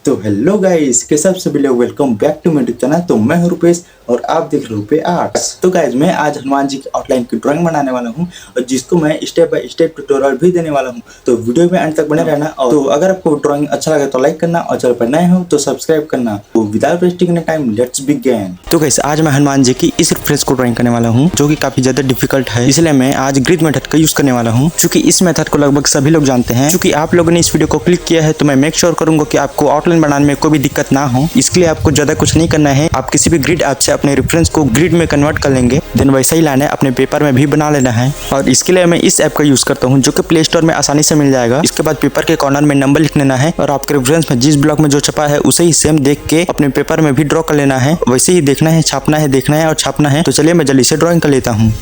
तो hello guys, कैसे आप सभी लोग, welcome back to my YouTube channel. तो मैं हूं रुपेश और आप देख रहे हो रुपे आर्ट्स। तो गाइस, मैं आज हनुमान जी की आउटलाइन की ड्राइंग बनाने वाला हूं और जिसको मैं स्टेप बाय स्टेप ट्यूटोरियल भी देने वाला हूं। तो वीडियो में अंत तक बने रहना। और तो अगर आपको ड्राइंग अच्छा लगे तो लाइक करना और चैनल पर नए हो तो सब्सक्राइब करना। तो without wasting any time, let's begin. तो गाइस, आज मैं हनुमान जी की इस रिफ्रेश को ड्राइंग करने वाला हूँ, जो कि काफी ज्यादा डिफिकल्ट है, इसलिए मैं आज ग्रिड मेथड का यूज करने वाला हूँ। क्योंकि इस मेथड को लगभग सभी लोग जानते हैं। क्योंकि आप लोगों ने इस वीडियो को क्लिक किया है तो मैं मेक श्योर करूंगा कि आपको आउटलाइन बनाने में कोई भी दिक्कत ना हो। इसके लिए आपको ज्यादा कुछ नहीं करना है, आप किसी भी ग्रिड ऐप से अपने रेफरेंस को ग्रिड में कन्वर्ट कर लेंगे, देन वैसा ही लाना है, अपने पेपर में भी बना लेना है। और इसके लिए मैं इस ऐप का यूज करता हूँ, जो कि प्ले स्टोर में आसानी से मिल जाएगा। इसके बाद पेपर के कॉर्नर में नंबर लिख लेना है और आपके रेफरेंस में जिस ब्लॉक में जो छपा है उसे ही सेम देख के अपने पेपर में भी ड्रॉ कर लेना है। वैसे ही देखना है, छापना है, देखना है और छापना है। तो चलिए मैं जल्दी से ड्रॉइंग कर लेता हूँ।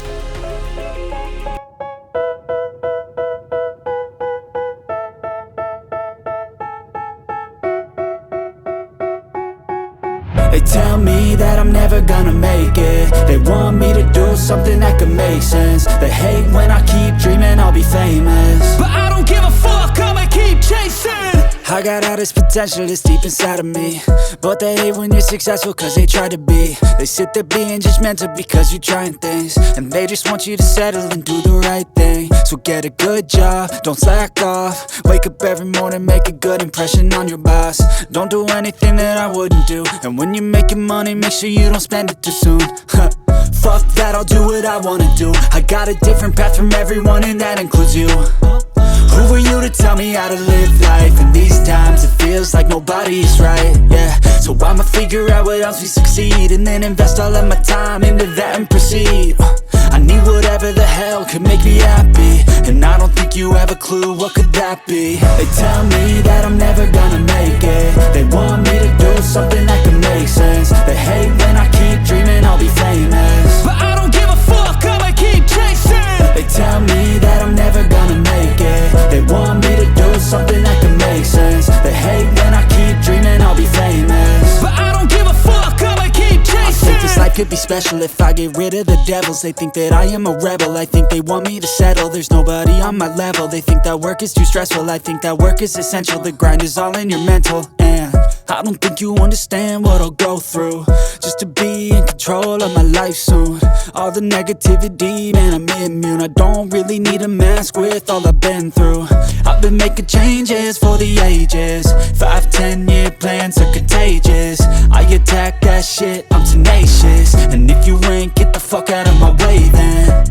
They tell me that I'm never gonna make it. They want me to do something that could make sense. They hate when I keep dreaming I'll be famous, but I don't give a fuck, I'ma keep chasing. I got all this potential that's deep inside of me, but they hate when you're successful cause they try to be. They sit there being judgmental because you're trying things, and they just want you to settle and do the right thing. So get a good job, don't slack off. Wake up every morning, make a good impression on your boss. Don't do anything that I wouldn't do, and when you're making money, make sure you don't spend it too soon. Fuck that, I'll do what I wanna do. I got a different path from everyone and that includes you. Who are you to tell me how to live life? In these times it feels like nobody's right, yeah. So I'ma figure out what else we succeed, and then invest all of my time into that and proceed. I need whatever the hell could make me happy, and I don't think you have a clue what could that be. They tell me that I'm never gonna make it. They want me to do something that could make sense. They hate when I keep dreaming I'll be famous, but I don't give a fuck, I'ma keep chasing. They tell me that I'm never gonna make it. They want me to do something that could make sense. They hate when I keep dreaming I'll be famous, but I don't give a fuck, I'ma keep chasing. I think this life could be special if I get rid of the devils. They think that I am a rebel, I think they want me to settle. There's nobody on my level. They think that work is too stressful, I think that work is essential. The grind is all in your mental, and I don't think you understand what I'll go through just to be in control of my life soon. All the negativity, man, I'm immune. I don't really need a mask with all I've been through. I've been making changes for the ages. 5-10 year plans are contagious. I attack that shit, I'm tenacious. And if you ain't, get the fuck out of my way then.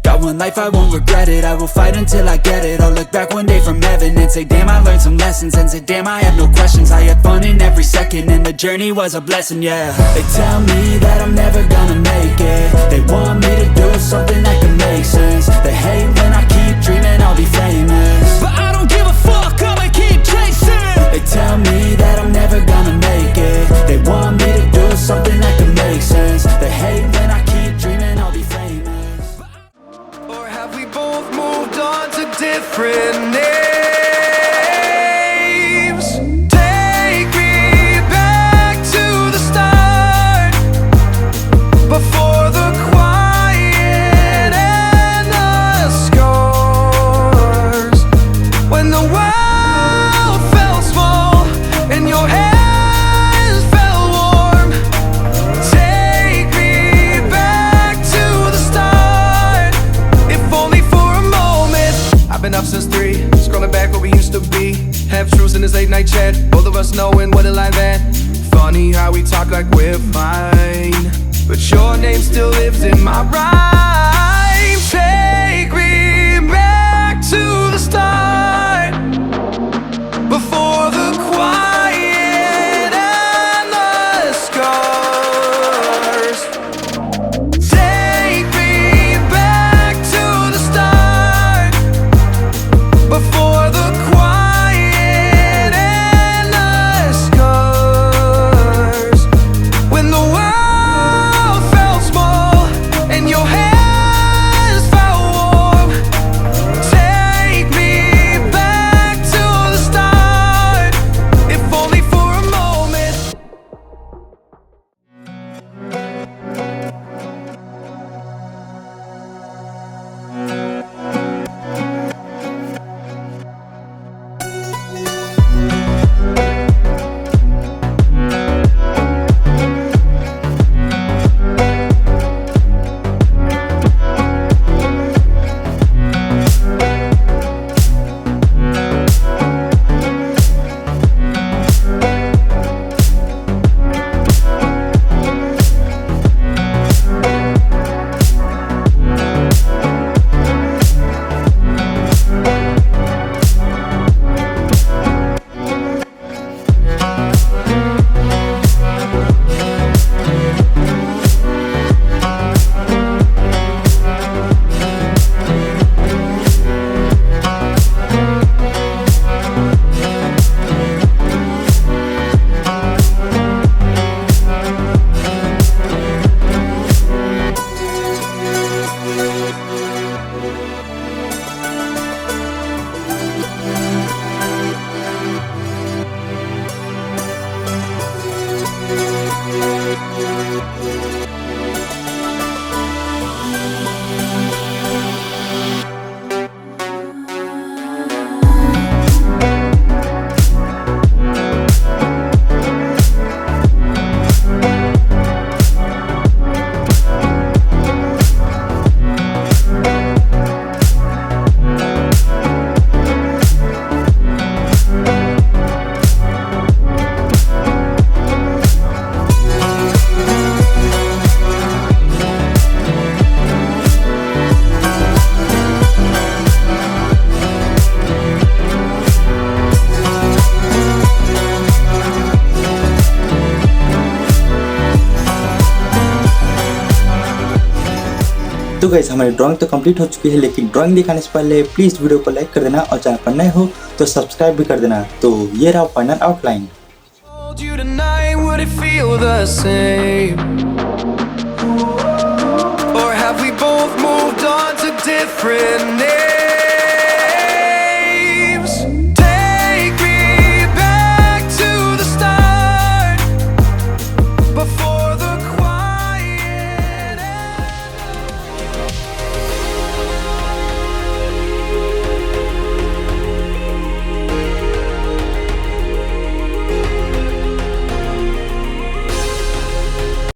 Got one life, I won't regret it. I will fight until I get it. I'll look back one day from heaven and say damn, I learned some lessons. And say damn, I have no questions. I had fun in every second and the journey was a blessing, yeah. They tell me that I'm never gonna make it. They want me to do something that could make sense. They hate when I keep dreaming I'll be famous, but I don't give a fuck, I'ma keep chasing. They tell me that I'm never gonna make it. They want me to do something that could make sense. They hate when I keep dreaming I'll be famous. Or have we both moved on to different names? Take me back to the start, before the quiet and the scars. When the world felt small and your hands felt warm. Take me back to the start, if only for a moment. I've been up since 3, scrolling back where we used to be. Half truths in this late night chat, both of us knowing what it like that. Funny how we talk like we're fine, but your name still lives in my rhyme. Take me back to the start, before the quiet and the scars. Take me back to the start, before the quiet and the scars. When the world felt small and your hands felt तो guys हमारी drawing तो complete हो चुकी है, लेकिन drawing दिखाने से पहले प्लीज वीडियो को लाइक कर देना और चैनल पर नए हो तो सब्सक्राइब भी कर देना। तो ये रहा final outline. Told you tonight, would it feel the same? Or have we both moved on to different names?